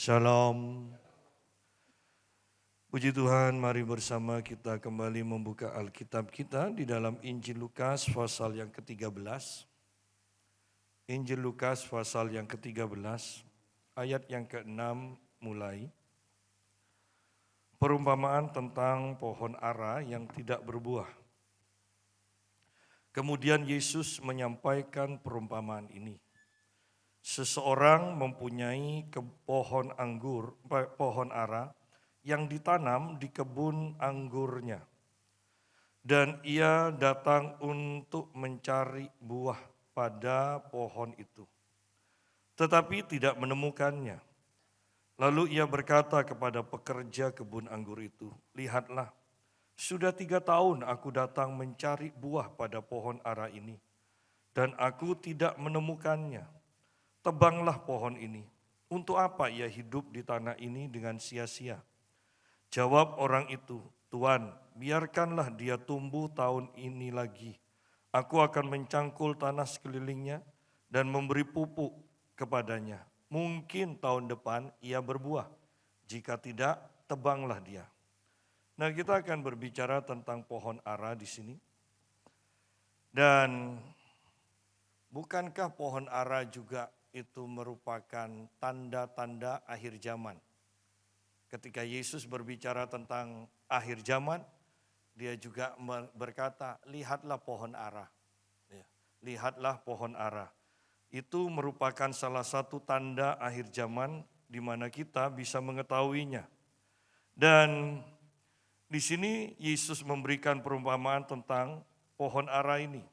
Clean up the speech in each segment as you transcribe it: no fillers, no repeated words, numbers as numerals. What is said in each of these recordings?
Shalom. Puji Tuhan, mari bersama kita kembali membuka Alkitab kita di dalam Injil Lukas pasal yang ke-13. Injil Lukas pasal yang ke-13, ayat yang ke-6 mulai. Perumpamaan tentang pohon ara yang tidak berbuah. Kemudian Yesus menyampaikan perumpamaan ini. Seseorang mempunyai pohon ara yang ditanam di kebun anggurnya. Dan ia datang untuk mencari buah pada pohon itu. Tetapi tidak menemukannya. Lalu ia berkata kepada pekerja kebun anggur itu, "Lihatlah, sudah 3 tahun aku datang mencari buah pada pohon ara ini, dan aku tidak menemukannya. Tebanglah pohon ini. Untuk apa ia hidup di tanah ini dengan sia-sia?" Jawab orang itu, "Tuan, biarkanlah dia tumbuh tahun ini lagi. Aku akan mencangkul tanah sekelilingnya dan memberi pupuk kepadanya. Mungkin tahun depan ia berbuah. Jika tidak, tebanglah dia." Nah, kita akan berbicara tentang pohon ara di sini. Dan bukankah pohon ara juga itu merupakan tanda-tanda akhir zaman? Ketika Yesus berbicara tentang akhir zaman, dia juga berkata, "Lihatlah pohon ara." Lihatlah pohon ara. Itu merupakan salah satu tanda akhir zaman di mana kita bisa mengetahuinya. Dan di sini Yesus memberikan perumpamaan tentang pohon ara ini.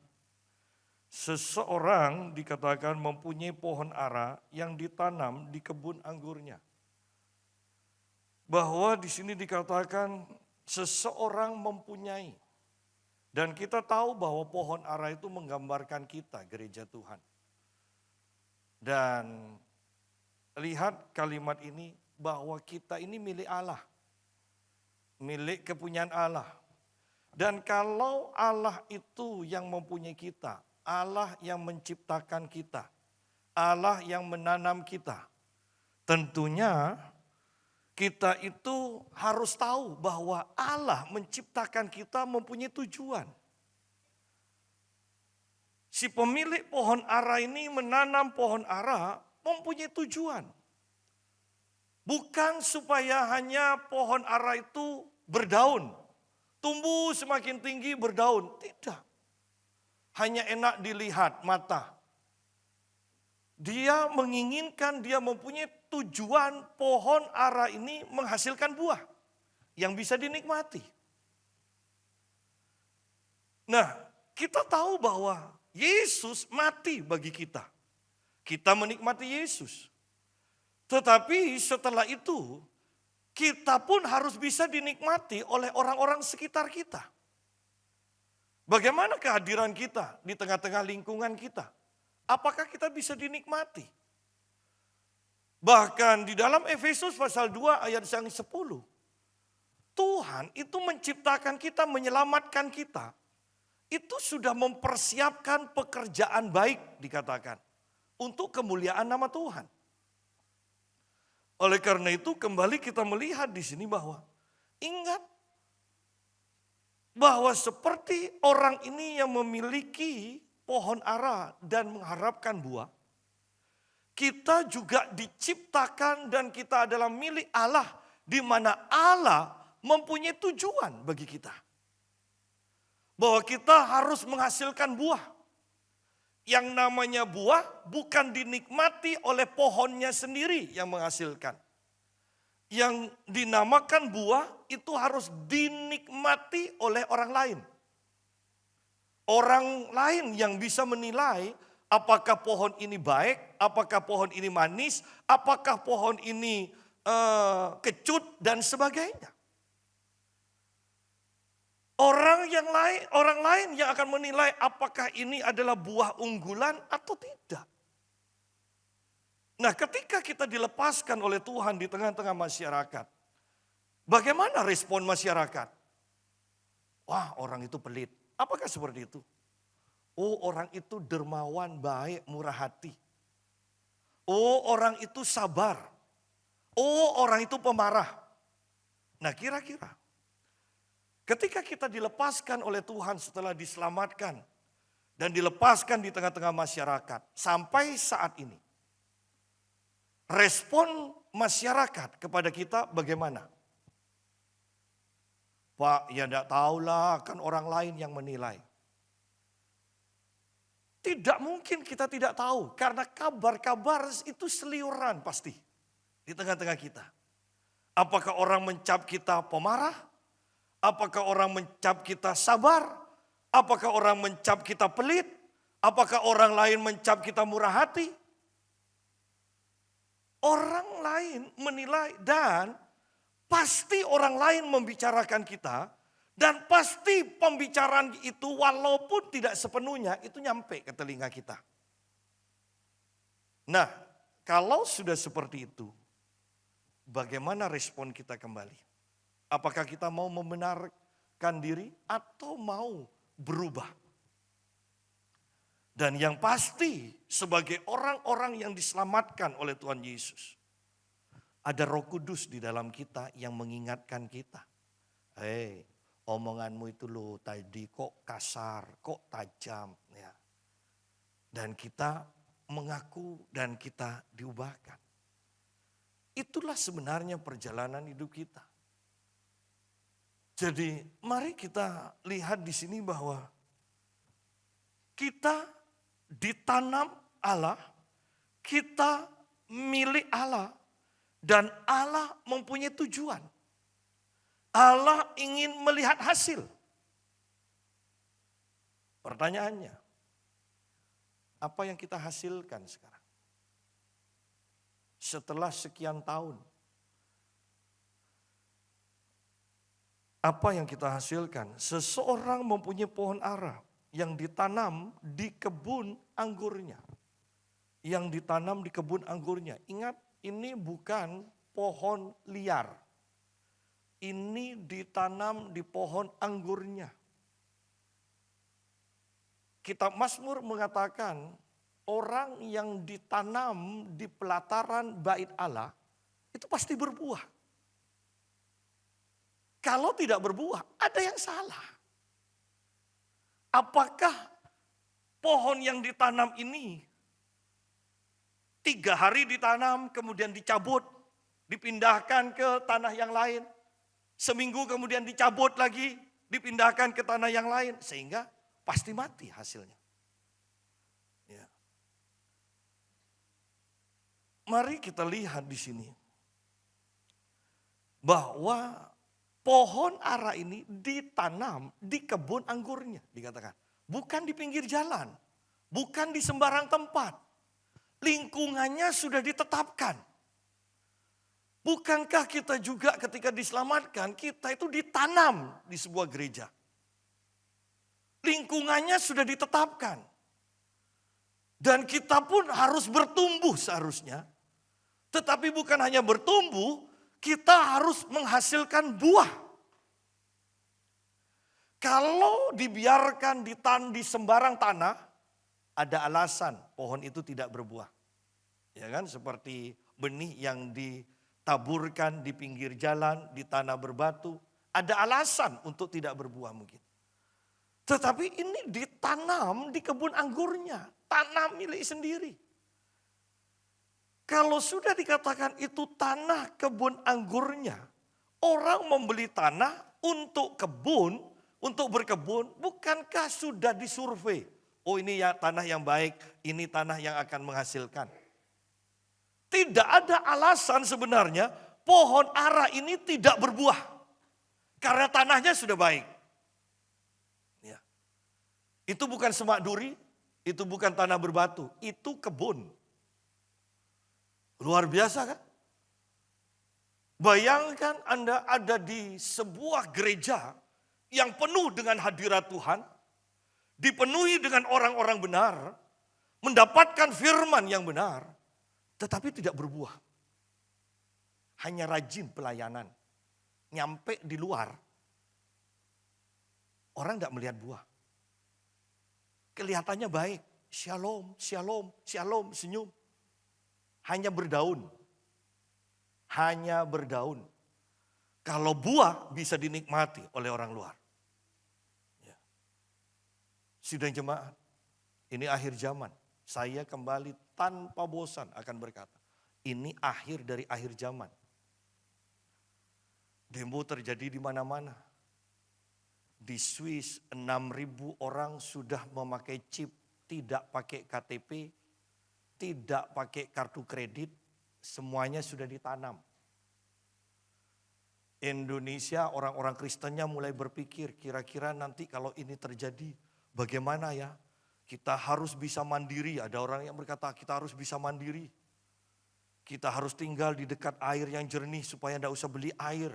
Seseorang dikatakan mempunyai pohon ara yang ditanam di kebun anggurnya. Bahwa di sini dikatakan seseorang mempunyai. Dan kita tahu bahwa pohon ara itu menggambarkan kita, gereja Tuhan. Dan lihat kalimat ini bahwa kita ini milik Allah. Milik kepunyaan Allah. Dan kalau Allah itu yang mempunyai kita, Allah yang menciptakan kita, Allah yang menanam kita, tentunya kita itu harus tahu bahwa Allah menciptakan kita mempunyai tujuan. Si pemilik pohon ara ini menanam pohon ara mempunyai tujuan. Bukan supaya hanya pohon ara itu berdaun, tumbuh semakin tinggi berdaun, tidak. Hanya enak dilihat mata. Dia menginginkan, dia mempunyai tujuan pohon ara ini menghasilkan buah yang bisa dinikmati. Nah, kita tahu bahwa Yesus mati bagi kita. Kita menikmati Yesus. Tetapi setelah itu, kita pun harus bisa dinikmati oleh orang-orang sekitar kita. Bagaimana kehadiran kita di tengah-tengah lingkungan kita? Apakah kita bisa dinikmati? Bahkan di dalam Efesus pasal 2 ayat yang 10. Tuhan itu menciptakan kita, menyelamatkan kita. Itu sudah mempersiapkan pekerjaan baik dikatakan. Untuk kemuliaan nama Tuhan. Oleh karena itu kembali kita melihat di sini bahwa ingat bahwa seperti orang ini yang memiliki pohon ara dan mengharapkan buah, kita juga diciptakan dan kita adalah milik Allah, di mana Allah mempunyai tujuan bagi kita. Bahwa kita harus menghasilkan buah. Yang namanya buah bukan dinikmati oleh pohonnya sendiri yang menghasilkan. Yang dinamakan buah itu harus dinikmati oleh orang lain. Orang lain yang bisa menilai apakah pohon ini baik, apakah pohon ini manis, apakah pohon ini kecut dan sebagainya. Orang lain yang akan menilai apakah ini adalah buah unggulan atau tidak. Nah, ketika kita dilepaskan oleh Tuhan di tengah-tengah masyarakat, bagaimana respon masyarakat? Wah, orang itu pelit. Apakah seperti itu? Oh, orang itu dermawan, baik, murah hati. Oh, orang itu sabar. Oh, orang itu pemarah. Nah, kira-kira ketika kita dilepaskan oleh Tuhan setelah diselamatkan dan dilepaskan di tengah-tengah masyarakat sampai saat ini, respon masyarakat kepada kita bagaimana? Pak, ya enggak tahulah, kan orang lain yang menilai. Tidak mungkin kita tidak tahu, karena kabar-kabar itu seliuran pasti di tengah-tengah kita. Apakah orang mencap kita pemarah? Apakah orang mencap kita sabar? Apakah orang mencap kita pelit? Apakah orang lain mencap kita murah hati? Orang lain menilai dan pasti orang lain membicarakan kita. Dan pasti pembicaraan itu walaupun tidak sepenuhnya itu nyampe ke telinga kita. Nah, kalau sudah seperti itu, bagaimana respon kita kembali? Apakah kita mau membenarkan diri atau mau berubah? Dan yang pasti sebagai orang-orang yang diselamatkan oleh Tuhan Yesus, ada Roh Kudus di dalam kita yang mengingatkan kita. Omonganmu itu loh tadi kok kasar, kok tajam. Ya. Dan kita mengaku dan kita diubahkan. Itulah sebenarnya perjalanan hidup kita. Jadi mari kita lihat di sini bahwa kita ditanam Allah, kita milik Allah, dan Allah mempunyai tujuan. Allah ingin melihat hasil. Pertanyaannya, apa yang kita hasilkan sekarang? Setelah sekian tahun, apa yang kita hasilkan? Seseorang mempunyai pohon ara yang ditanam di kebun anggurnya. Yang ditanam di kebun anggurnya. Ingat, ini bukan pohon liar. Ini ditanam di pohon anggurnya. Kitab Mazmur mengatakan orang yang ditanam di pelataran bait Allah itu pasti berbuah. Kalau tidak berbuah, ada yang salah. Apakah pohon yang ditanam ini 3 hari ditanam kemudian dicabut, dipindahkan ke tanah yang lain? Seminggu kemudian dicabut lagi, dipindahkan ke tanah yang lain. Sehingga pasti mati hasilnya. Ya. Mari kita lihat di sini. Bahwa pohon ara ini ditanam di kebun anggurnya. Dikatakan. Bukan di pinggir jalan. Bukan di sembarang tempat. Lingkungannya sudah ditetapkan. Bukankah kita juga ketika diselamatkan, kita itu ditanam di sebuah gereja. Lingkungannya sudah ditetapkan. Dan kita pun harus bertumbuh seharusnya. Tetapi bukan hanya bertumbuh, kita harus menghasilkan buah. Kalau dibiarkan di sembarang tanah, ada alasan pohon itu tidak berbuah. Ya kan, seperti benih yang ditaburkan di pinggir jalan, di tanah berbatu. Ada alasan untuk tidak berbuah mungkin. Tetapi ini ditanam di kebun anggurnya. Tanah milik sendiri. Kalau sudah dikatakan itu tanah kebun anggurnya. Orang membeli tanah untuk kebun, untuk berkebun. Bukankah sudah disurvei? Oh ini ya tanah yang baik, ini tanah yang akan menghasilkan. Tidak ada alasan sebenarnya pohon ara ini tidak berbuah. Karena tanahnya sudah baik. Ya. Itu bukan semak duri, itu bukan tanah berbatu, itu kebun. Luar biasa kan? Bayangkan Anda ada di sebuah gereja yang penuh dengan hadirat Tuhan, dipenuhi dengan orang-orang benar, mendapatkan firman yang benar, tetapi tidak berbuah. Hanya rajin pelayanan. Nyampe di luar, orang tidak melihat buah. Kelihatannya baik, shalom, shalom, shalom, senyum. Hanya berdaun. hanya berdaun. Kalau buah bisa dinikmati oleh orang luar. Ya. Sidang jemaat, ini akhir zaman. Saya kembali tanpa bosan akan berkata, ini akhir dari akhir zaman. Demo terjadi di mana-mana. Di Swiss 6.000 orang sudah memakai chip, tidak pakai KTP, tidak pakai kartu kredit, semuanya sudah ditanam. Indonesia orang-orang Kristennya mulai berpikir kira-kira nanti kalau ini terjadi bagaimana ya? Kita harus bisa mandiri, ada orang yang berkata kita harus bisa mandiri. Kita harus tinggal di dekat air yang jernih supaya tidak usah beli air.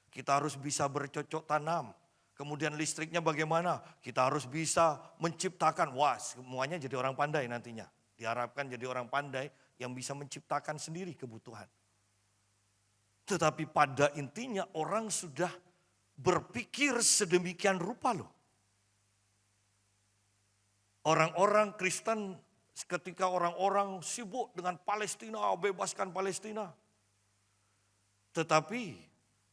Kita harus bisa bercocok tanam. Kemudian listriknya bagaimana? Kita harus bisa menciptakan. Wah, semuanya jadi orang pandai nantinya. Diharapkan jadi orang pandai yang bisa menciptakan sendiri kebutuhan. Tetapi pada intinya orang sudah berpikir sedemikian rupa loh. Orang-orang Kristen ketika orang-orang sibuk dengan Palestina, bebaskan Palestina. Tetapi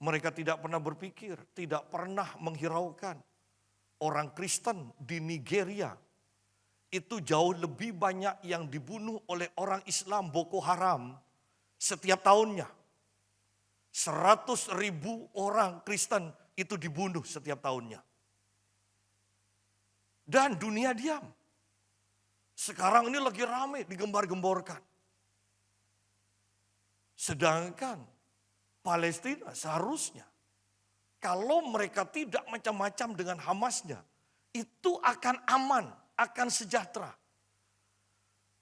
mereka tidak pernah berpikir, tidak pernah menghiraukan orang Kristen di Nigeria. Itu jauh lebih banyak yang dibunuh oleh orang Islam Boko Haram setiap tahunnya. 100.000 orang Kristen itu dibunuh setiap tahunnya. Dan dunia diam. Sekarang ini lagi ramai digembar-gemborkan. Sedangkan Palestina seharusnya kalau mereka tidak macam-macam dengan Hamasnya, itu akan aman, akan sejahtera.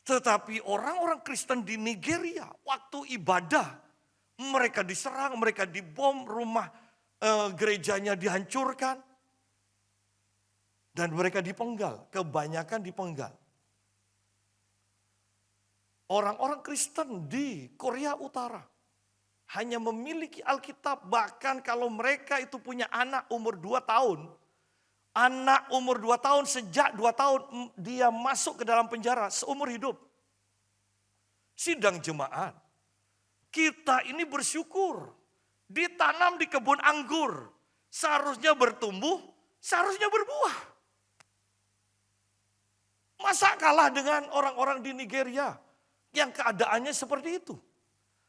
Tetapi orang-orang Kristen di Nigeria waktu ibadah, mereka diserang, mereka dibom, rumah gerejanya dihancurkan. Dan mereka dipenggal, kebanyakan dipenggal. Orang-orang Kristen di Korea Utara hanya memiliki Alkitab, bahkan kalau mereka itu punya anak umur 2 tahun. Anak umur 2 tahun, sejak 2 tahun dia masuk ke dalam penjara seumur hidup. Sidang jemaat, kita ini bersyukur. Ditanam di kebun anggur. Seharusnya bertumbuh, seharusnya berbuah. Masa kalah dengan orang-orang di Nigeria yang keadaannya seperti itu?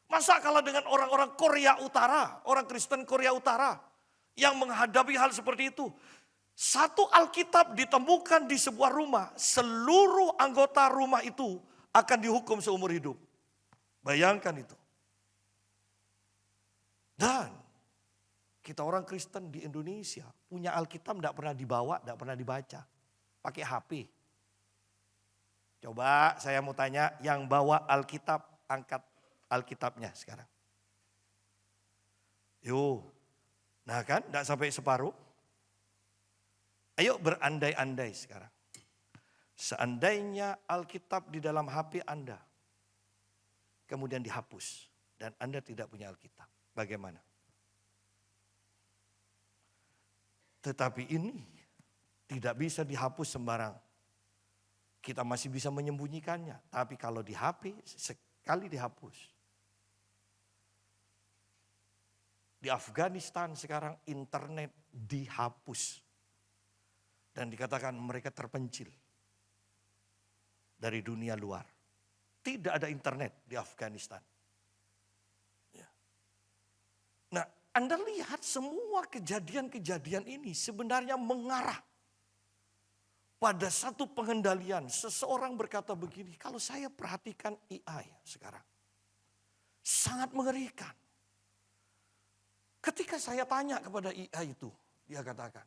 Masa kalah dengan orang-orang Korea Utara, orang Kristen Korea Utara yang menghadapi hal seperti itu? Satu Alkitab ditemukan di sebuah rumah, seluruh anggota rumah itu akan dihukum seumur hidup. Bayangkan itu. Dan kita orang Kristen di Indonesia punya Alkitab tidak pernah dibawa, tidak pernah dibaca. Pakai HP. Coba saya mau tanya, yang bawa Alkitab, angkat Alkitabnya sekarang. Yuk, nah kan, tidak sampai separuh. Ayo berandai-andai sekarang. Seandainya Alkitab di dalam HP Anda, kemudian dihapus, dan Anda tidak punya Alkitab, bagaimana? Tetapi ini tidak bisa dihapus sembarang. Kita masih bisa menyembunyikannya, tapi kalau di HP, sekali dihapus. Di Afghanistan sekarang internet dihapus. Dan dikatakan mereka terpencil dari dunia luar. Tidak ada internet di Afghanistan. Ya. Nah, Anda lihat semua kejadian-kejadian ini sebenarnya mengarah pada satu pengendalian. Seseorang berkata begini, kalau saya perhatikan AI sekarang, sangat mengerikan. Ketika saya tanya kepada IA itu, dia katakan,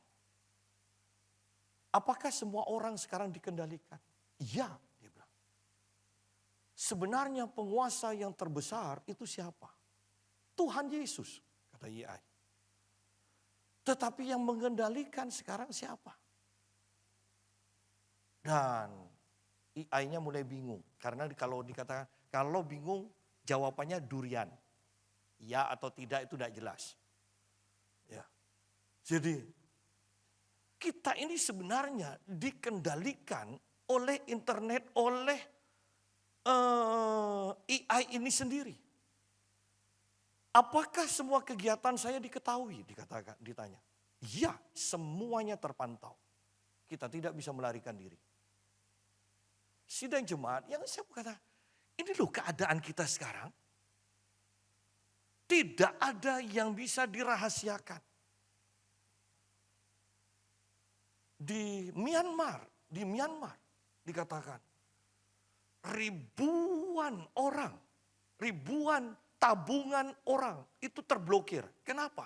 apakah semua orang sekarang dikendalikan? Iya, dia bilang. Sebenarnya penguasa yang terbesar itu siapa? Tuhan Yesus, kata AI. Tetapi yang mengendalikan sekarang siapa? Dan AI-nya mulai bingung. Karena kalau dikatakan, kalau bingung jawabannya durian. Ya atau tidak itu tidak jelas. Ya. Jadi kita ini sebenarnya dikendalikan oleh internet, oleh AI ini sendiri. apakah semua kegiatan saya diketahui? Ditanya. Iya, semuanya terpantau. Kita tidak bisa melarikan diri. Sidang jemaat yang saya berkata, ini loh keadaan kita sekarang. Tidak ada yang bisa dirahasiakan. Di Myanmar dikatakan ribuan orang, ribuan tabungan orang itu terblokir. Kenapa?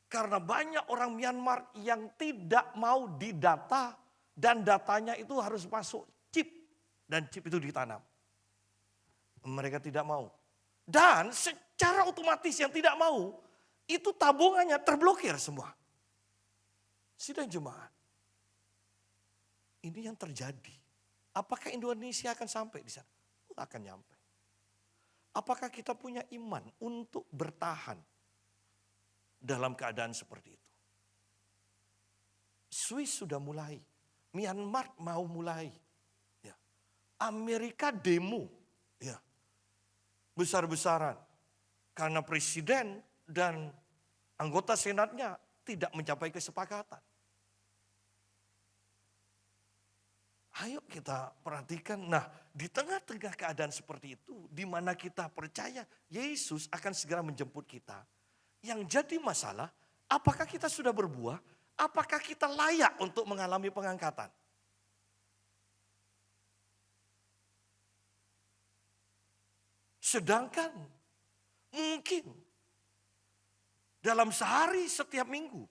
Karena banyak orang Myanmar yang tidak mau didata dan datanya itu harus masuk chip dan chip itu ditanam. Mereka tidak mau. Dan secara otomatis yang tidak mau itu tabungannya terblokir semua. Sidang jemaat. Ini yang terjadi. Apakah Indonesia akan sampai di sana? Akan nyampe. Apakah kita punya iman untuk bertahan dalam keadaan seperti itu? Swiss sudah mulai. Myanmar mau mulai. Ya. Amerika demo. Ya. Besar-besaran. Karena presiden dan anggota senatnya tidak mencapai kesepakatan. Ayo kita perhatikan, nah di tengah-tengah keadaan seperti itu, di mana kita percaya Yesus akan segera menjemput kita. Yang jadi masalah, apakah kita sudah berbuah? Apakah kita layak untuk mengalami pengangkatan? Sedangkan mungkin dalam sehari setiap minggu,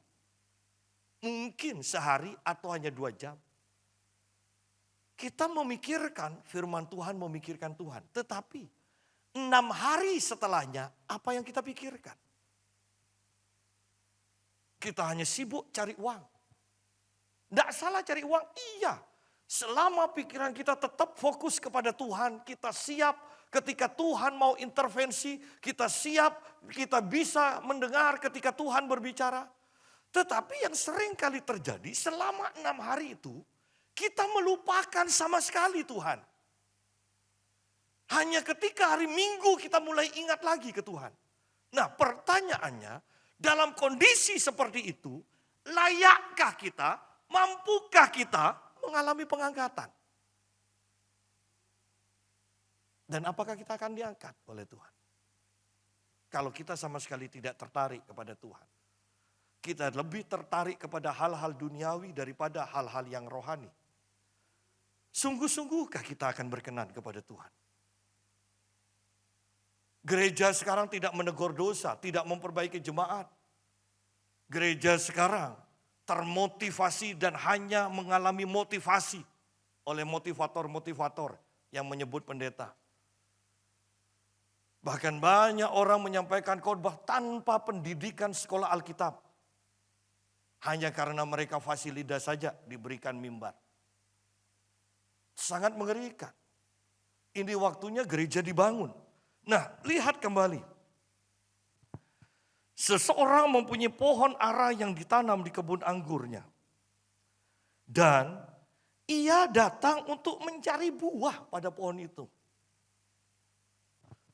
mungkin sehari atau hanya 2 jam, kita memikirkan firman Tuhan, memikirkan Tuhan. Tetapi 6 hari setelahnya apa yang kita pikirkan? Kita hanya sibuk cari uang. Tidak salah cari uang, iya. Selama pikiran kita tetap fokus kepada Tuhan, kita siap ketika Tuhan mau intervensi, kita siap, kita bisa mendengar ketika Tuhan berbicara. Tetapi yang sering kali terjadi selama 6 hari itu, kita melupakan sama sekali Tuhan. Hanya ketika hari Minggu kita mulai ingat lagi ke Tuhan. Nah pertanyaannya, dalam kondisi seperti itu, layakkah kita, mampukah kita mengalami pengangkatan? Dan apakah kita akan diangkat oleh Tuhan? Kalau kita sama sekali tidak tertarik kepada Tuhan. Kita lebih tertarik kepada hal-hal duniawi daripada hal-hal yang rohani. Sungguh-sungguhkah kita akan berkenan kepada Tuhan? Gereja sekarang tidak menegur dosa, tidak memperbaiki jemaat. Gereja sekarang termotivasi dan hanya mengalami motivasi oleh motivator-motivator yang menyebut pendeta. Bahkan banyak orang menyampaikan khotbah tanpa pendidikan sekolah Alkitab. Hanya karena mereka fasilitas saja diberikan mimbar. Sangat mengerikan. Ini waktunya gereja dibangun. Nah, lihat kembali. Seseorang mempunyai pohon ara yang ditanam di kebun anggurnya. Dan ia datang untuk mencari buah pada pohon itu.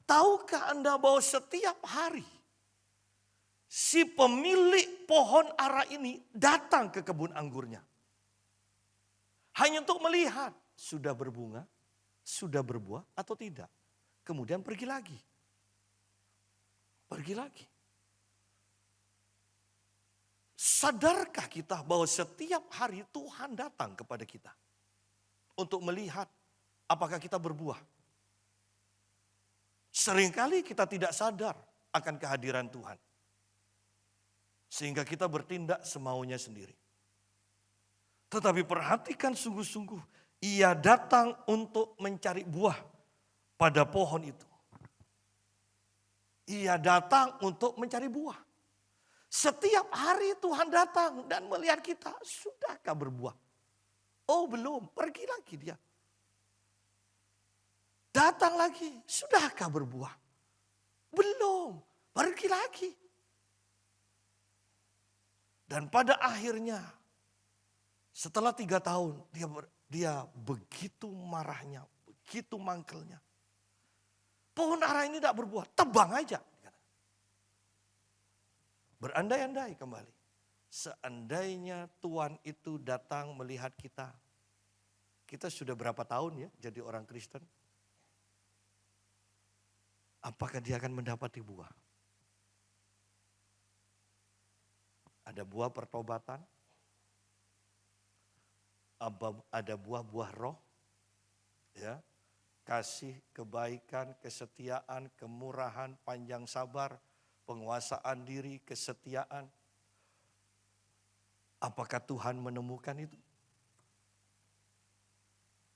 Tahukah Anda bahwa setiap hari si pemilik pohon ara ini datang ke kebun anggurnya. Hanya untuk melihat sudah berbunga, sudah berbuah atau tidak. Kemudian pergi lagi. Pergi lagi. Sadarkah kita bahwa setiap hari Tuhan datang kepada kita untuk melihat apakah kita berbuah? Seringkali kita tidak sadar akan kehadiran Tuhan. Sehingga kita bertindak semaunya sendiri. Tetapi perhatikan sungguh-sungguh. Ia datang untuk mencari buah pada pohon itu. Ia datang untuk mencari buah. Setiap hari Tuhan datang dan melihat kita. Sudahkah berbuah? Oh belum, pergi lagi dia. Datang lagi, sudahkah berbuah? Belum, pergi lagi. Dan pada akhirnya, setelah 3 tahun, dia begitu marahnya, begitu mangkelnya. Pohon ara ini tidak berbuah, tebang aja. Berandai-andai kembali. Seandainya Tuhan itu datang melihat kita. Kita sudah berapa tahun ya jadi orang Kristen? Apakah dia akan mendapati buah? Ada buah pertobatan, ada buah-buah roh, ya, kasih, kebaikan, kesetiaan, kemurahan, panjang sabar, penguasaan diri, kesetiaan. Apakah Tuhan menemukan itu?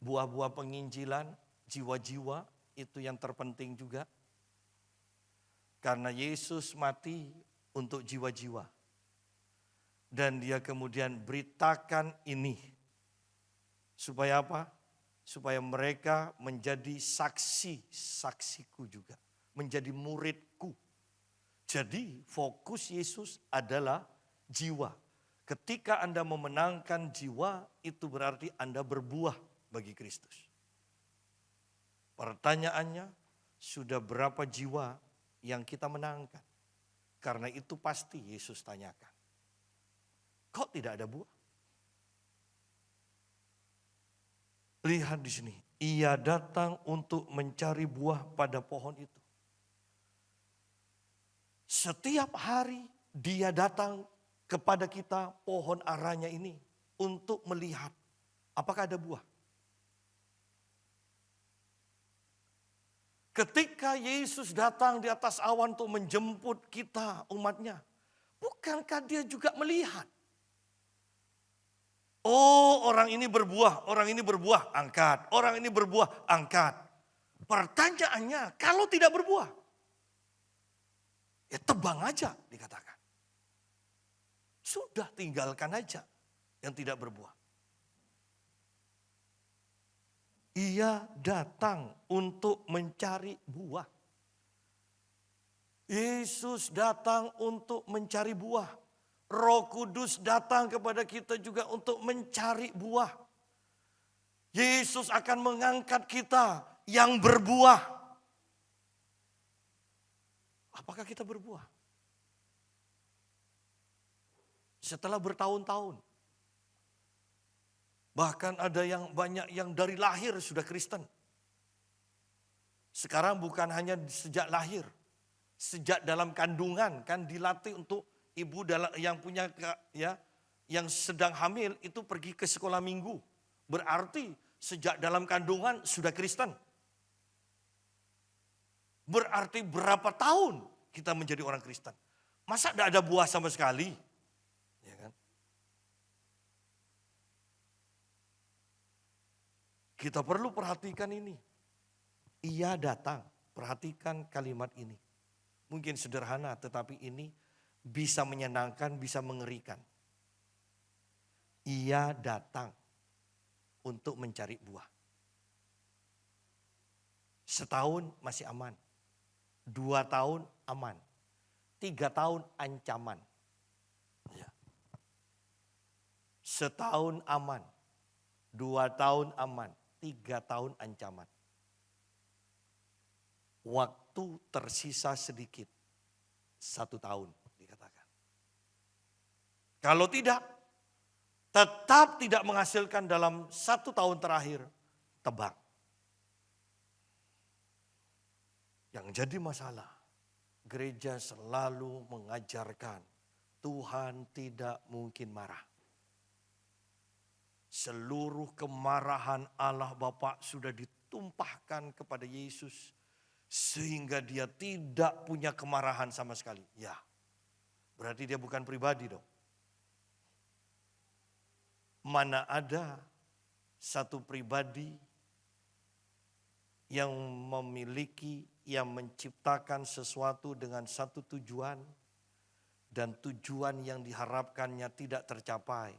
Buah-buah penginjilan, jiwa-jiwa, itu yang terpenting juga. Karena Yesus mati untuk jiwa-jiwa. Dan dia kemudian beritakan ini. Supaya apa? Supaya mereka menjadi saksiku juga. Menjadi muridku. Jadi fokus Yesus adalah jiwa. Ketika Anda memenangkan jiwa, itu berarti Anda berbuah bagi Kristus. Pertanyaannya, sudah berapa jiwa yang kita menangkan? Karena itu pasti Yesus tanyakan. Kok tidak ada buah? Lihat di sini, ia datang untuk mencari buah pada pohon itu. Setiap hari dia datang kepada kita pohon aranya ini untuk melihat apakah ada buah. Ketika Yesus datang di atas awan untuk menjemput kita umatnya, bukankah dia juga melihat? Oh, orang ini berbuah, angkat. Orang ini berbuah, angkat. Pertanyaannya, kalau tidak berbuah, ya tebang aja dikatakan. Sudah tinggalkan aja yang tidak berbuah. Ia datang untuk mencari buah. Yesus datang untuk mencari buah. Roh Kudus datang kepada kita juga untuk mencari buah. Yesus akan mengangkat kita yang berbuah. Apakah kita berbuah? Setelah bertahun-tahun. Bahkan ada yang banyak yang dari lahir sudah Kristen. Sekarang bukan hanya sejak lahir. Sejak dalam kandungan kan dilatih untuk ibu yang punya ya yang sedang hamil itu pergi ke sekolah minggu. Berarti sejak dalam kandungan sudah Kristen. Berarti berapa tahun kita menjadi orang Kristen? Masa tidak ada buah sama sekali? Ya kan? Kita perlu perhatikan ini. Ia datang, perhatikan kalimat ini. Mungkin sederhana tetapi ini bisa menyenangkan, bisa mengerikan. Ia datang untuk mencari buah. Setahun masih aman. 2 tahun aman. 3 tahun ancaman. Ya. Setahun aman. 2 tahun aman. 3 tahun ancaman. Waktu tersisa sedikit. 1 tahun. Kalau tidak, tetap tidak menghasilkan dalam 1 tahun terakhir, tebang. Yang jadi masalah, gereja selalu mengajarkan Tuhan tidak mungkin marah. Seluruh kemarahan Allah Bapa sudah ditumpahkan kepada Yesus, sehingga dia tidak punya kemarahan sama sekali. Ya, berarti dia bukan pribadi dong. Mana ada satu pribadi yang memiliki, yang menciptakan sesuatu dengan satu tujuan dan tujuan yang diharapkannya tidak tercapai.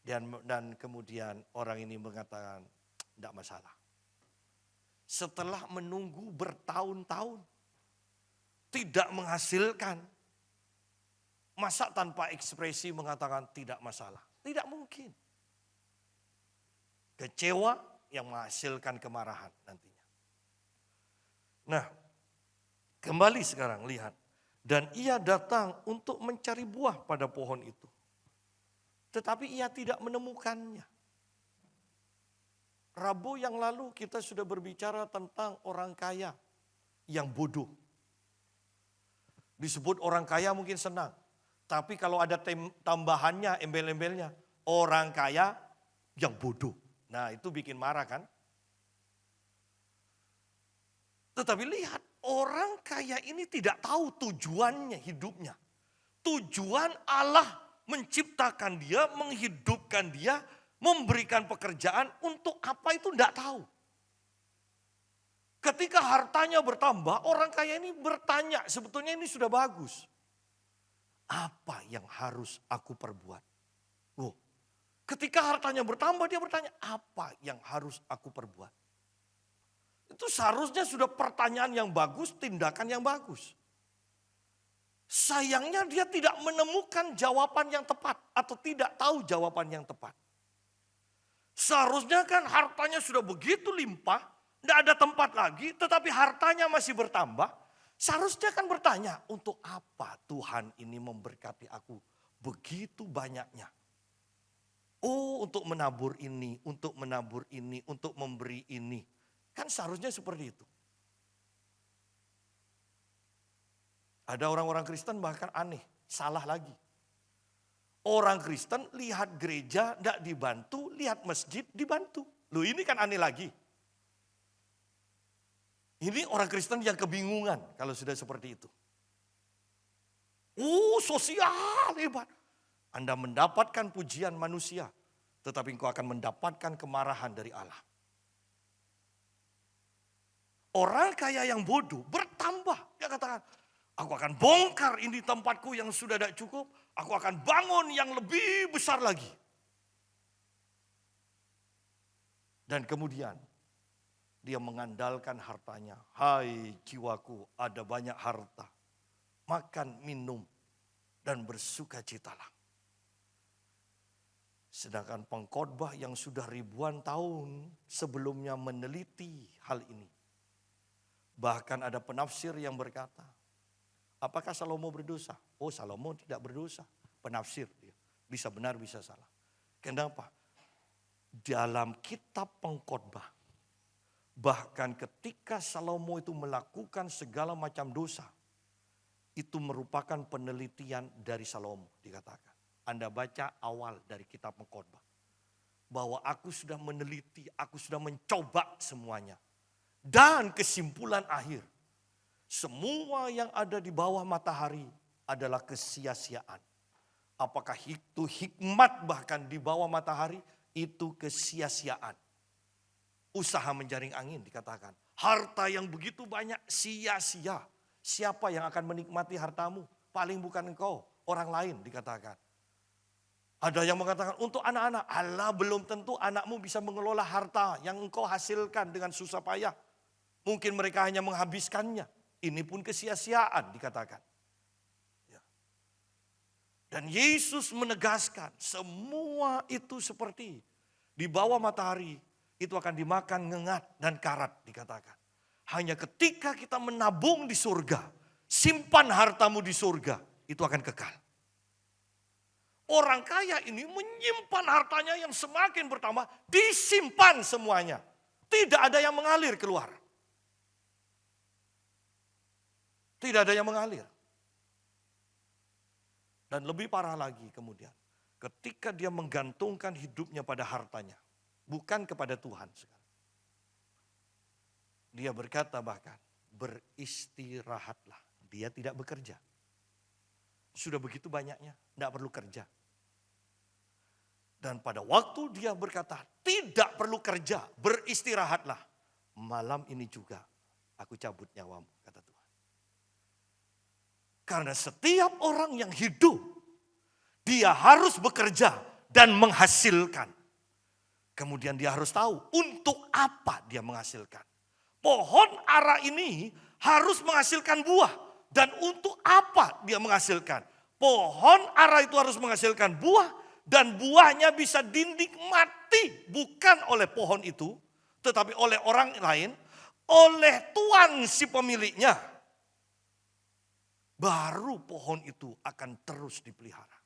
Dan kemudian orang ini mengatakan tidak masalah. Setelah menunggu bertahun-tahun tidak menghasilkan, masa tanpa ekspresi mengatakan tidak masalah? Tidak mungkin. Kecewa yang menghasilkan kemarahan nantinya. Nah, kembali sekarang lihat. Dan ia datang untuk mencari buah pada pohon itu. Tetapi ia tidak menemukannya. Rabu yang lalu kita sudah berbicara tentang orang kaya yang bodoh. Disebut orang kaya mungkin senang. Tapi kalau ada tambahannya, embel-embelnya, orang kaya yang bodoh. Nah itu bikin marah kan? Tetapi lihat, orang kaya ini tidak tahu tujuannya hidupnya. Tujuan Allah menciptakan dia, menghidupkan dia, memberikan pekerjaan untuk apa itu tidak tahu. Ketika hartanya bertambah, orang kaya ini bertanya, sebetulnya ini sudah bagus. Apa yang harus aku perbuat? Oh, ketika hartanya bertambah, dia bertanya, apa yang harus aku perbuat? Itu seharusnya sudah pertanyaan yang bagus, tindakan yang bagus. Sayangnya dia tidak menemukan jawaban yang tepat atau tidak tahu jawaban yang tepat. Seharusnya kan hartanya sudah begitu limpah, tidak ada tempat lagi, tetapi hartanya masih bertambah. Seharusnya kan bertanya, untuk apa Tuhan ini memberkati aku begitu banyaknya? Oh, untuk menabur ini, untuk menabur ini, untuk memberi ini. Kan seharusnya seperti itu. Ada orang-orang Kristen bahkan aneh, salah lagi. Orang Kristen lihat gereja tidak dibantu, lihat masjid dibantu. Loh ini kan aneh lagi. Ini orang Kristen yang kebingungan kalau sudah seperti itu. Sosial hebat. Anda mendapatkan pujian manusia, tetapi engkau akan mendapatkan kemarahan dari Allah. Orang kaya yang bodoh bertambah. Dia katakan, aku akan bongkar ini tempatku yang sudah tidak cukup. Aku akan bangun yang lebih besar lagi. Dan kemudian dia mengandalkan hartanya. Hai jiwaku, ada banyak harta. Makan, minum, dan bersukacitalah. Sedangkan pengkhotbah yang sudah ribuan tahun sebelumnya meneliti hal ini. Bahkan ada penafsir yang berkata, apakah Salomo berdosa? Oh, Salomo tidak berdosa. Penafsir dia. Bisa benar, bisa salah. Kenapa? Dalam kitab pengkhotbah, bahkan ketika Salomo itu melakukan segala macam dosa, itu merupakan penelitian dari Salomo dikatakan. Anda baca awal dari kitab pengkhotbah. Bahwa aku sudah meneliti, aku sudah mencoba semuanya. Dan kesimpulan akhir, semua yang ada di bawah matahari adalah kesia-siaan. Apakah itu hikmat bahkan di bawah matahari, itu kesia-siaan. Usaha menjaring angin dikatakan. Harta yang begitu banyak sia-sia. Siapa yang akan menikmati hartamu? Paling bukan engkau, orang lain dikatakan. Ada yang mengatakan untuk anak-anak, Allah belum tentu anakmu bisa mengelola harta yang engkau hasilkan dengan susah payah. Mungkin mereka hanya menghabiskannya. Ini pun kesia-siaan dikatakan. Ya. Dan Yesus menegaskan semua itu seperti di bawah matahari itu akan dimakan ngengat dan karat dikatakan. Hanya ketika kita menabung di surga, simpan hartamu di surga, itu akan kekal. Orang kaya ini menyimpan hartanya yang semakin bertambah, disimpan semuanya. Tidak ada yang mengalir keluar. Tidak ada yang mengalir. Dan lebih parah lagi kemudian, ketika dia menggantungkan hidupnya pada hartanya, bukan kepada Tuhan sekarang. Dia berkata bahkan, beristirahatlah. Dia tidak bekerja. Sudah begitu banyaknya, tidak perlu kerja. Dan pada waktu dia berkata, tidak perlu kerja, beristirahatlah. Malam ini juga aku cabut nyawamu, kata Tuhan. Karena setiap orang yang hidup, dia harus bekerja dan menghasilkan. Kemudian dia harus tahu untuk apa dia menghasilkan. Pohon ara ini harus menghasilkan buah. Dan untuk apa dia menghasilkan? Pohon ara itu harus menghasilkan buah. Dan buahnya bisa dinikmati bukan oleh pohon itu. Tetapi oleh orang lain. Oleh Tuhan si pemiliknya. baru pohon itu akan terus dipelihara.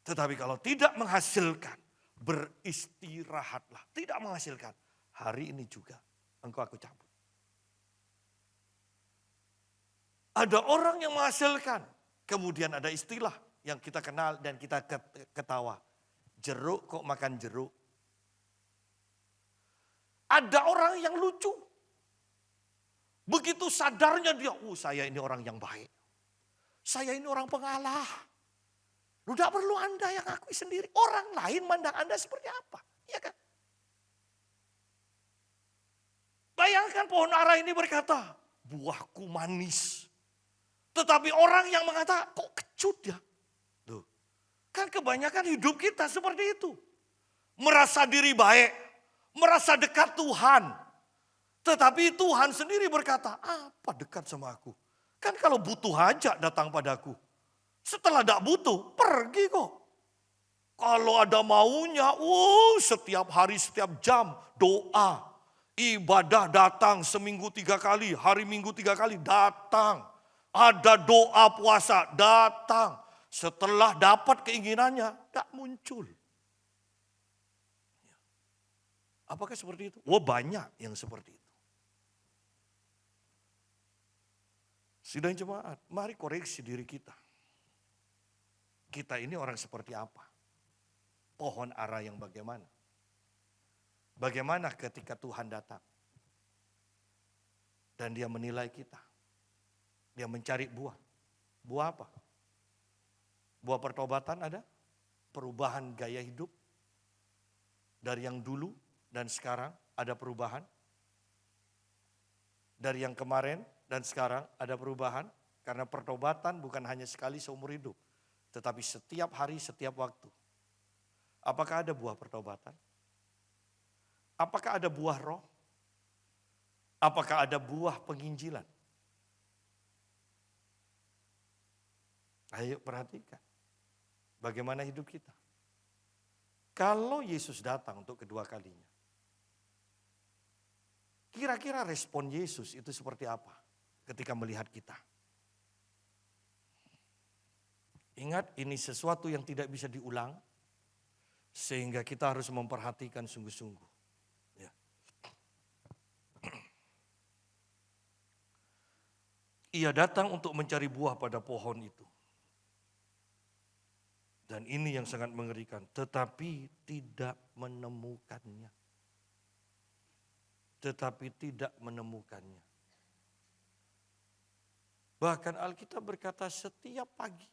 Tetapi kalau tidak menghasilkan, beristirahatlah. Tidak menghasilkan, hari ini juga engkau aku cabut. Ada orang yang menghasilkan, kemudian ada istilah yang kita kenal dan kita ketawa. Jeruk kok makan jeruk. Ada orang yang lucu. Begitu sadarnya dia, saya ini orang yang baik. Saya ini orang pengalah. Tidak perlu Anda yang akui sendiri. Orang lain mandang Anda seperti apa. Iya kan? Bayangkan pohon ara ini berkata, buahku manis. Tetapi orang yang mengatakan, kok kecut ya? Tuh. Kan kebanyakan hidup kita seperti itu. Merasa diri baik. Merasa dekat Tuhan. Tetapi Tuhan sendiri berkata, apa dekat sama aku? Kan kalau butuh hajat datang padaku. Setelah tidak butuh, pergi kok. Kalau ada maunya, setiap hari, setiap jam, doa. Ibadah datang seminggu 3 kali, hari Minggu 3 kali, datang. Ada doa puasa, datang. Setelah dapat keinginannya, tidak muncul. Apakah seperti itu? Banyak yang seperti itu. Sidang jemaat, mari koreksi diri kita. Kita ini orang seperti apa? Pohon ara yang bagaimana? Bagaimana ketika Tuhan datang? Dan dia menilai kita. Dia mencari buah. Buah apa? Buah pertobatan ada? Perubahan gaya hidup? Dari yang dulu dan sekarang ada perubahan? Dari yang kemarin dan sekarang ada perubahan? Karena pertobatan bukan hanya sekali seumur hidup. Tetapi setiap hari, setiap waktu. Apakah ada buah pertobatan? Apakah ada buah roh? Apakah ada buah penginjilan? Ayo perhatikan. Bagaimana hidup kita? Kalau Yesus datang untuk kedua kalinya. Kira-kira respon Yesus itu seperti apa ketika melihat kita? Ingat, ini sesuatu yang tidak bisa diulang, sehingga kita harus memperhatikan sungguh-sungguh. Ya. Ia datang untuk mencari buah pada pohon itu. Dan ini yang sangat mengerikan, tetapi tidak menemukannya. Tetapi tidak menemukannya. Bahkan Alkitab berkata setiap pagi,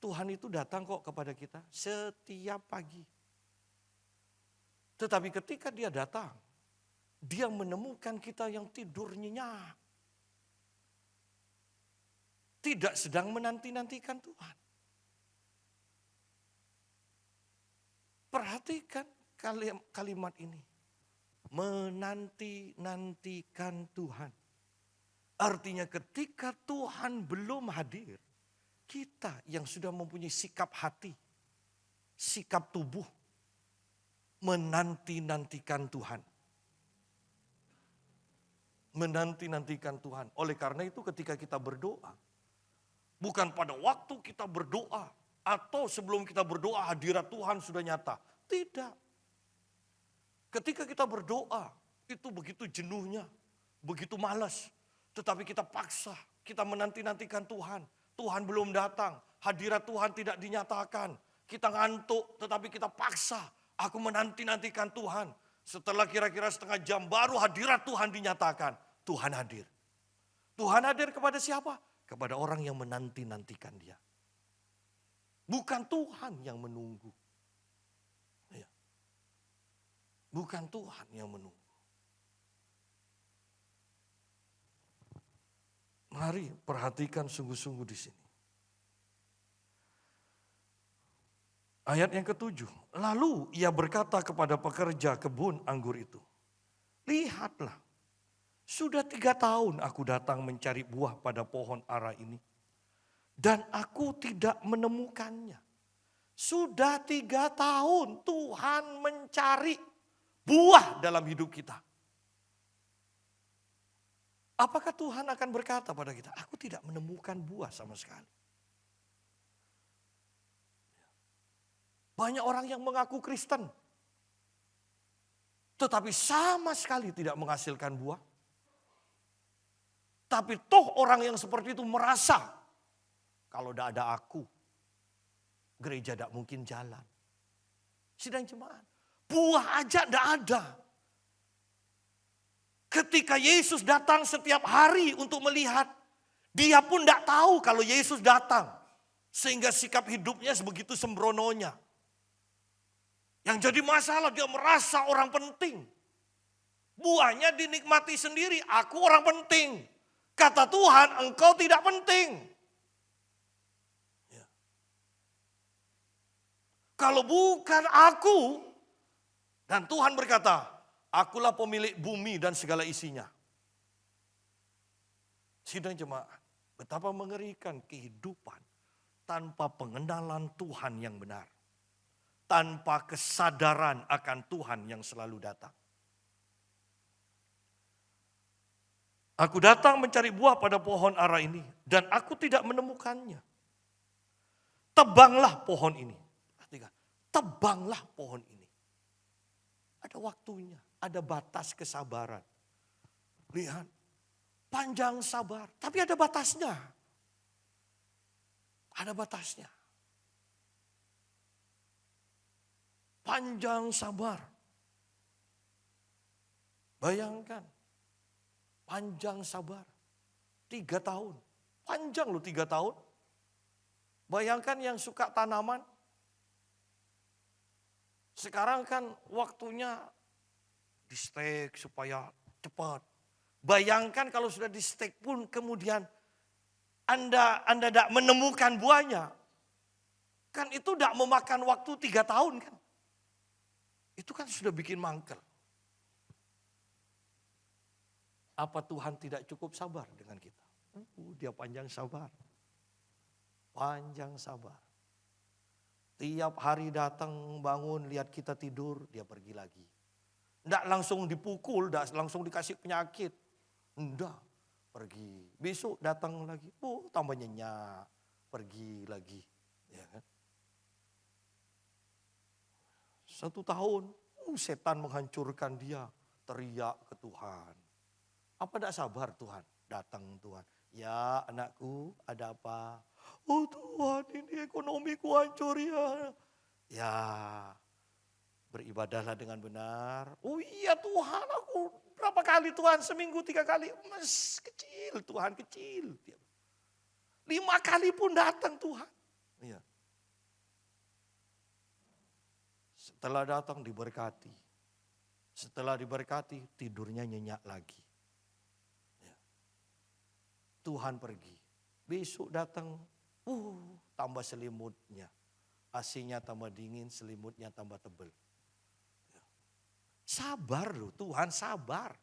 Tuhan itu datang kok kepada kita setiap pagi. Tetapi ketika dia datang, dia menemukan kita yang tidur nyenyak. Tidak sedang menanti-nantikan Tuhan. Perhatikan kalimat ini. Menanti-nantikan Tuhan. Artinya ketika Tuhan belum hadir, kita yang sudah mempunyai sikap hati, sikap tubuh, menanti-nantikan Tuhan. Menanti-nantikan Tuhan. Oleh karena itu ketika kita berdoa, bukan pada waktu kita berdoa, atau sebelum kita berdoa hadirat Tuhan sudah nyata. Tidak. Ketika kita berdoa, itu begitu jenuhnya, begitu malas. Tetapi kita paksa, kita menanti-nantikan Tuhan. Tuhan belum datang, hadirat Tuhan tidak dinyatakan. Kita ngantuk, tetapi kita paksa. Aku menanti-nantikan Tuhan. Setelah kira-kira setengah jam baru hadirat Tuhan dinyatakan. Tuhan hadir. Tuhan hadir kepada siapa? Kepada orang yang menanti-nantikan dia. Bukan Tuhan yang menunggu. Ya. Bukan Tuhan yang menunggu. Mari perhatikan sungguh-sungguh di sini. Ayat yang ke-7. Lalu ia berkata kepada pekerja kebun anggur itu. Lihatlah, sudah 3 tahun aku datang mencari buah pada pohon ara ini. Dan aku tidak menemukannya. Sudah 3 tahun Tuhan mencari buah dalam hidup kita. Apakah Tuhan akan berkata pada kita, aku tidak menemukan buah sama sekali. Banyak orang yang mengaku Kristen, tetapi sama sekali tidak menghasilkan buah. Tapi toh orang yang seperti itu merasa, kalau tidak ada aku, gereja tidak mungkin jalan. Sidang jemaat, buah aja tidak ada. Ketika Yesus datang setiap hari untuk melihat, dia pun tidak tahu kalau Yesus datang. Sehingga sikap hidupnya sebegitu sembrononya. Yang jadi masalah, dia merasa orang penting. Buahnya dinikmati sendiri, aku orang penting. Kata Tuhan, engkau tidak penting. Ya. Kalau bukan aku, dan Tuhan berkata, akulah pemilik bumi dan segala isinya. Sidang jemaat, betapa mengerikan kehidupan tanpa pengenalan Tuhan yang benar. Tanpa kesadaran akan Tuhan yang selalu datang. Aku datang mencari buah pada pohon ara ini dan aku tidak menemukannya. Tebanglah pohon ini. Perhatikan, tebanglah pohon ini. Ada waktunya, ada batas kesabaran. Lihat, panjang sabar, tapi ada batasnya. Ada batasnya. Panjang sabar. Bayangkan, panjang sabar. 3 tahun, panjang loh 3 tahun. Bayangkan yang suka tanaman. Sekarang kan waktunya di stek supaya cepat. Bayangkan kalau sudah di stek pun kemudian Anda tidak menemukan buahnya. Kan itu tidak memakan waktu 3 tahun kan. Itu kan sudah bikin mangkel. Apa Tuhan tidak cukup sabar dengan kita? Dia panjang sabar. Panjang sabar. Tiap hari datang, bangun, lihat kita tidur, dia pergi lagi. Tidak langsung dipukul, tidak langsung dikasih penyakit. Tidak, pergi. Besok datang lagi, tambah nyenyak, pergi lagi. Ya kan? 1 tahun, setan menghancurkan dia, teriak ke Tuhan. Apa tidak sabar Tuhan? Datang Tuhan. Ya anakku, ada apa? Oh Tuhan, ini ekonomiku hancur ya. Ya, beribadahlah dengan benar. Oh iya Tuhan, aku berapa kali Tuhan? Seminggu 3 kali. Mas kecil, Tuhan kecil. 5 kali pun datang Tuhan. Iya. Setelah datang diberkati. Setelah diberkati tidurnya nyenyak lagi. Ya. Tuhan pergi. Besok datang, tambah selimutnya. AC-nya tambah dingin, selimutnya tambah tebal. Ya. Sabar loh, Tuhan sabar.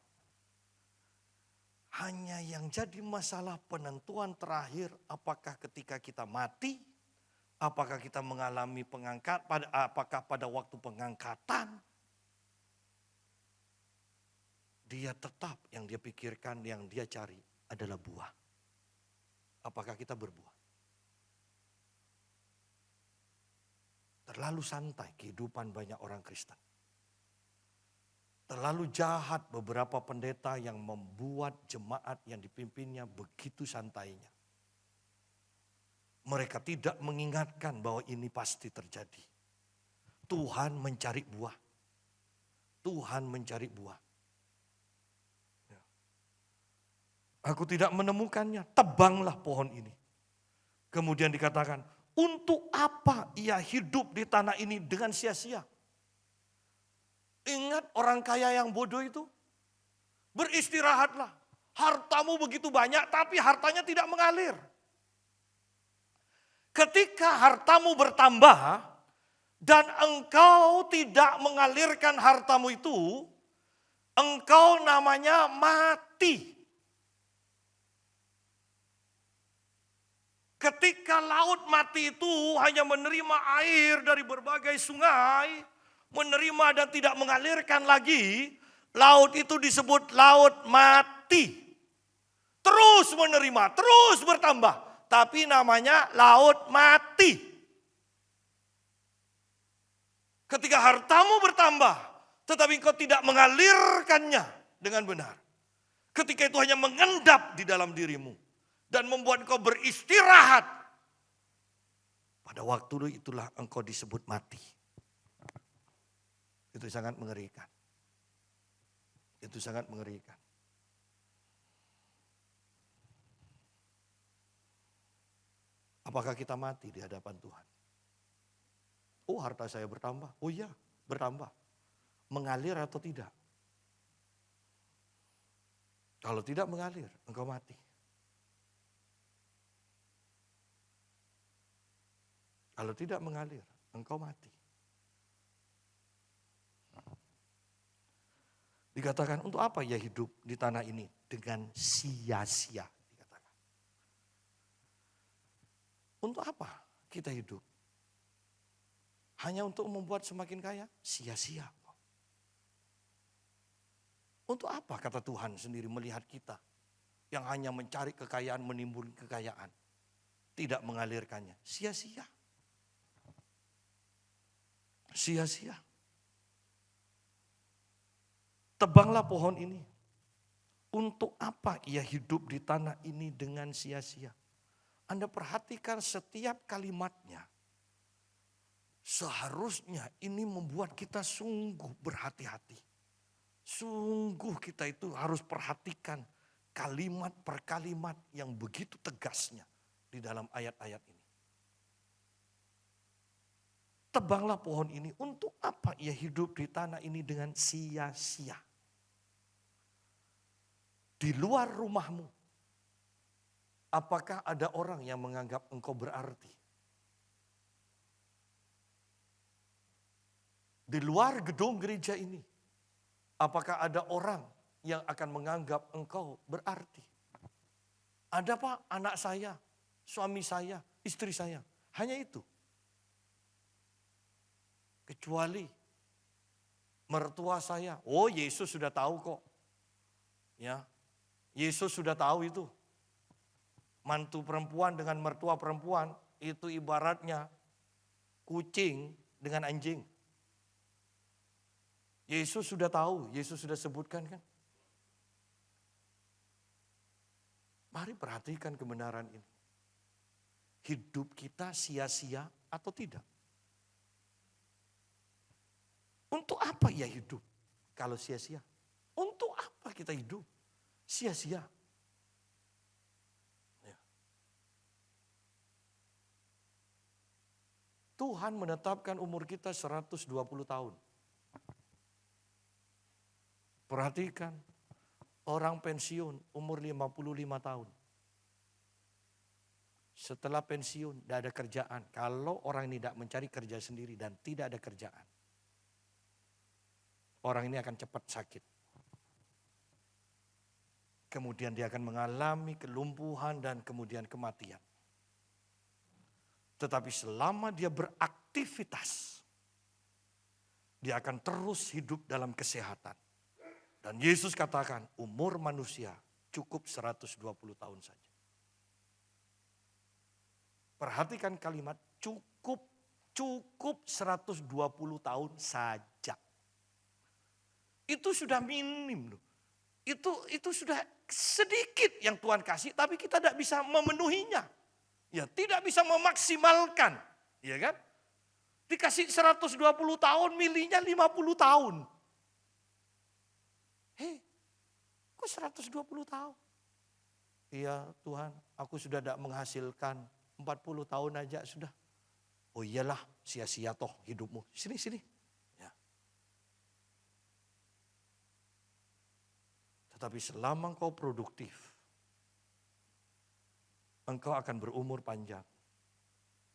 Hanya yang jadi masalah penentuan terakhir, apakah ketika kita mati, apakah kita mengalami apakah pada waktu pengangkatan, dia tetap yang dia pikirkan, yang dia cari adalah buah. Apakah kita berbuah? Terlalu santai kehidupan banyak orang Kristen. Terlalu jahat beberapa pendeta yang membuat jemaat yang dipimpinnya begitu santainya. Mereka tidak mengingatkan bahwa ini pasti terjadi. Tuhan mencari buah. Tuhan mencari buah. Aku tidak menemukannya, tebanglah pohon ini. Kemudian dikatakan, untuk apa ia hidup di tanah ini dengan sia-sia? Ingat orang kaya yang bodoh itu? Beristirahatlah. Hartamu begitu banyak tapi hartanya tidak mengalir. Ketika hartamu bertambah dan engkau tidak mengalirkan hartamu itu, engkau namanya mati. Ketika laut mati itu hanya menerima air dari berbagai sungai, menerima dan tidak mengalirkan lagi, laut itu disebut laut mati. Terus menerima, terus bertambah. Tapi namanya laut mati. Ketika hartamu bertambah, tetapi engkau tidak mengalirkannya dengan benar. Ketika itu hanya mengendap di dalam dirimu. Dan membuat engkau beristirahat. Pada waktu itulah engkau disebut mati. Itu sangat mengerikan. Itu sangat mengerikan. Apakah kita mati di hadapan Tuhan? Oh, harta saya bertambah. Oh iya, bertambah. Mengalir atau tidak? Kalau tidak mengalir, engkau mati. Kalau tidak mengalir, engkau mati. Dikatakan, untuk apa ya hidup di tanah ini? Dengan sia-sia. Dikatakan. Untuk apa kita hidup? Hanya untuk membuat semakin kaya? Sia-sia. Untuk apa kata Tuhan sendiri melihat kita yang hanya mencari kekayaan, menimbun kekayaan. Tidak mengalirkannya. Sia-sia. Sia-sia. Tebanglah pohon ini. Untuk apa ia hidup di tanah ini dengan sia-sia? Anda perhatikan setiap kalimatnya. Seharusnya ini membuat kita sungguh berhati-hati. Sungguh kita itu harus perhatikan kalimat per kalimat yang begitu tegasnya di dalam ayat-ayat ini. Tebanglah pohon ini, untuk apa ia hidup di tanah ini dengan sia-sia? Di luar rumahmu, apakah ada orang yang menganggap engkau berarti? Di luar gedung gereja ini, apakah ada orang yang akan menganggap engkau berarti? Ada Pak, anak saya, suami saya, istri saya. Hanya itu. Kecuali mertua saya. Oh, Yesus sudah tahu kok. Ya, Yesus sudah tahu itu. Mantu perempuan dengan mertua perempuan itu ibaratnya kucing dengan anjing. Yesus sudah tahu, Yesus sudah sebutkan kan. Mari perhatikan kebenaran ini. Hidup kita sia-sia atau tidak? Untuk apa ya hidup kalau sia-sia? Untuk apa kita hidup sia-sia? Ya. Tuhan menetapkan umur kita 120 tahun. Perhatikan, orang pensiun umur 55 tahun. Setelah pensiun tidak ada kerjaan. Kalau orang ini tidak mencari kerja sendiri dan tidak ada kerjaan, orang ini akan cepat sakit. Kemudian dia akan mengalami kelumpuhan dan kemudian kematian. Tetapi selama dia beraktivitas, dia akan terus hidup dalam kesehatan. Dan Yesus katakan umur manusia cukup 120 tahun saja. Perhatikan kalimat cukup 120 tahun saja. Itu sudah minim loh. Itu sudah sedikit yang Tuhan kasih tapi kita tidak bisa memenuhinya. Ya, tidak bisa memaksimalkan, ya kan? Dikasih 120 tahun, milihnya 50 tahun. Hei, kok 120 tahun? Iya Tuhan, aku sudah tidak menghasilkan 40 tahun aja sudah. Oh iyalah, sia-sia toh hidupmu. Sini. Ya. Tetapi selama engkau produktif, engkau akan berumur panjang.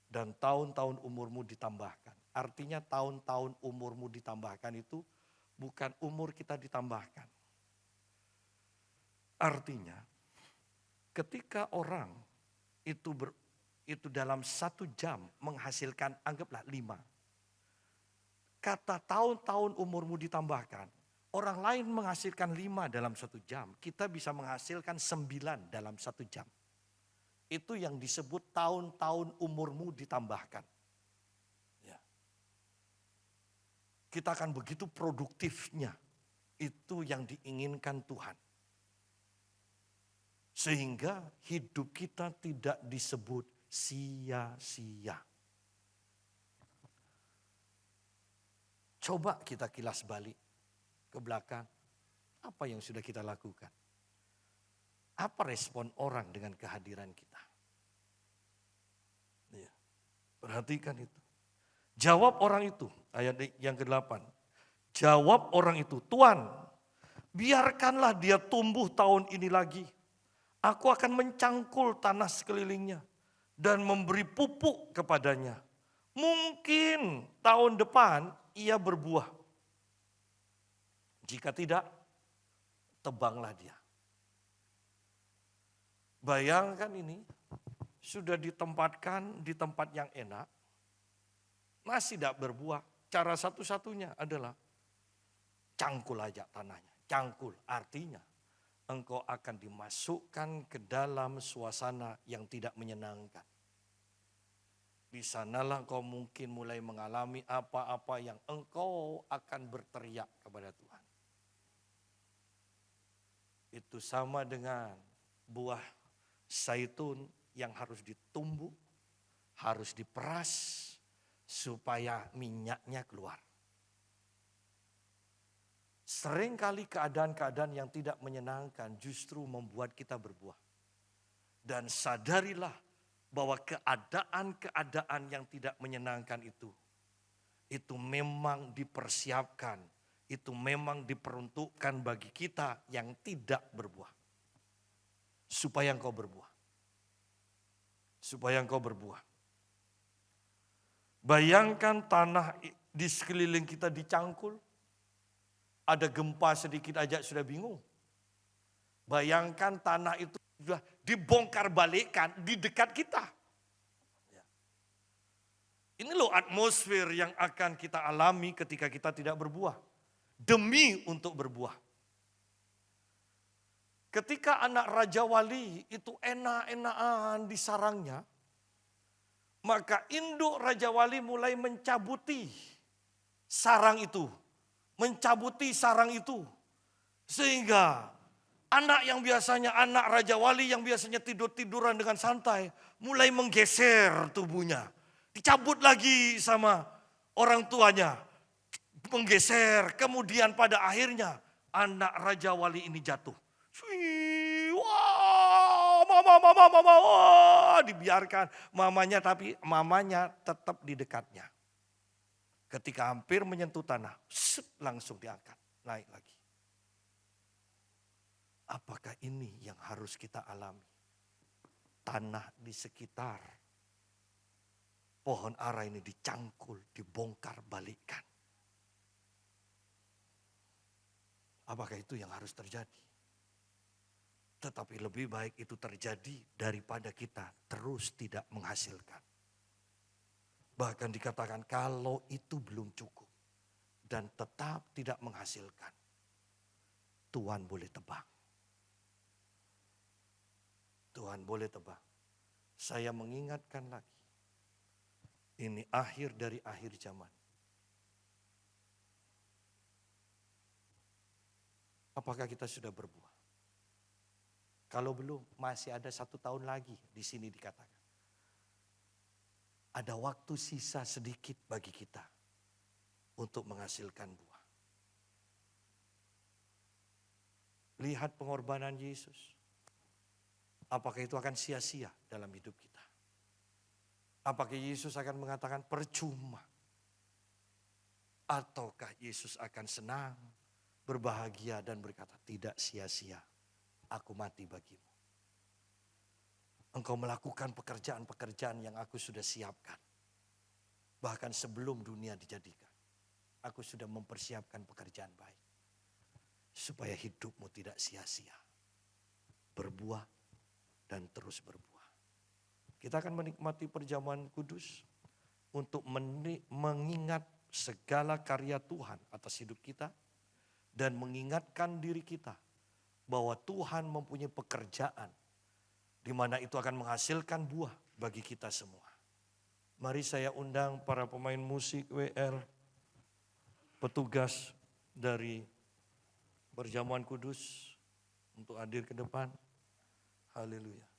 Dan tahun-tahun umurmu ditambahkan. Artinya tahun-tahun umurmu ditambahkan itu bukan umur kita ditambahkan. Artinya ketika orang itu dalam 1 jam menghasilkan anggaplah 5. Kata tahun-tahun umurmu ditambahkan Orang lain menghasilkan 5 dalam 1 jam, kita bisa menghasilkan 9 dalam 1 jam. Itu yang disebut tahun-tahun umurmu ditambahkan. Ya. Kita akan begitu produktifnya. Itu yang diinginkan Tuhan. Sehingga hidup kita tidak disebut sia-sia. Coba kita kilas balik ke belakang. Apa yang sudah kita lakukan? Apa respon orang dengan kehadiran kita? Ya, perhatikan itu. Jawab orang itu, ayat yang ke-8. Jawab orang itu, Tuhan, biarkanlah dia tumbuh tahun ini lagi. Aku akan mencangkul tanah sekelilingnya dan memberi pupuk kepadanya. Mungkin tahun depan ia berbuah. Jika tidak, tebanglah dia. Bayangkan ini, sudah ditempatkan di tempat yang enak, masih tidak berbuah. Cara satu-satunya adalah cangkul aja tanahnya. Cangkul artinya engkau akan dimasukkan ke dalam suasana yang tidak menyenangkan. Di sanalah engkau mungkin mulai mengalami apa-apa yang engkau akan berteriak kepada Tuhan. Itu sama dengan buah zaitun yang harus ditumbuk, harus diperas supaya minyaknya keluar. Seringkali keadaan-keadaan yang tidak menyenangkan justru membuat kita berbuah. Dan sadarilah bahwa keadaan-keadaan yang tidak menyenangkan itu memang dipersiapkan, itu memang diperuntukkan bagi kita yang tidak berbuah. Supaya engkau berbuah. Supaya engkau berbuah. Bayangkan tanah di sekeliling kita dicangkul. Ada gempa sedikit aja sudah bingung. Bayangkan tanah itu sudah dibongkar balikkan di dekat kita. Ini loh atmosfer yang akan kita alami ketika kita tidak berbuah. Demi untuk berbuah. Ketika anak Raja Wali itu enak-enakan di sarangnya, maka induk Raja Wali mulai mencabuti sarang itu. Mencabuti sarang itu. Sehingga anak yang biasanya, anak Raja Wali yang biasanya tidur-tiduran dengan santai, mulai menggeser tubuhnya. Dicabut lagi sama orang tuanya. Menggeser, kemudian pada akhirnya anak Raja Wali ini jatuh. Wah, mama, wah, dibiarkan mamanya, tapi mamanya tetap di dekatnya. Ketika hampir menyentuh tanah, langsung diangkat, naik lagi. Apakah ini yang harus kita alami? Tanah di sekitar pohon ara ini dicangkul, dibongkar balikkan. Apakah itu yang harus terjadi? Tetapi lebih baik itu terjadi daripada kita terus tidak menghasilkan. Bahkan dikatakan kalau itu belum cukup dan tetap tidak menghasilkan, Tuhan boleh tebang. Tuhan boleh tebang. Saya mengingatkan lagi, ini akhir dari akhir zaman. Apakah kita sudah berbuah? Kalau belum, masih ada 1 tahun lagi di sini dikatakan. Ada waktu sisa sedikit bagi kita untuk menghasilkan buah. Lihat pengorbanan Yesus. Apakah itu akan sia-sia dalam hidup kita? Apakah Yesus akan mengatakan percuma? Ataukah Yesus akan senang, berbahagia dan berkata tidak sia-sia. Aku mati bagimu. Engkau melakukan pekerjaan-pekerjaan yang aku sudah siapkan. Bahkan sebelum dunia dijadikan. Aku sudah mempersiapkan pekerjaan baik. Supaya hidupmu tidak sia-sia. Berbuah dan terus berbuah. Kita akan menikmati perjamuan kudus. Untuk mengingat segala karya Tuhan atas hidup kita. dan mengingatkan diri kita bahwa Tuhan mempunyai pekerjaan di mana itu akan menghasilkan buah bagi kita semua. Mari saya undang para pemain musik WR, petugas dari Perjamuan Kudus untuk hadir ke depan. Haleluya.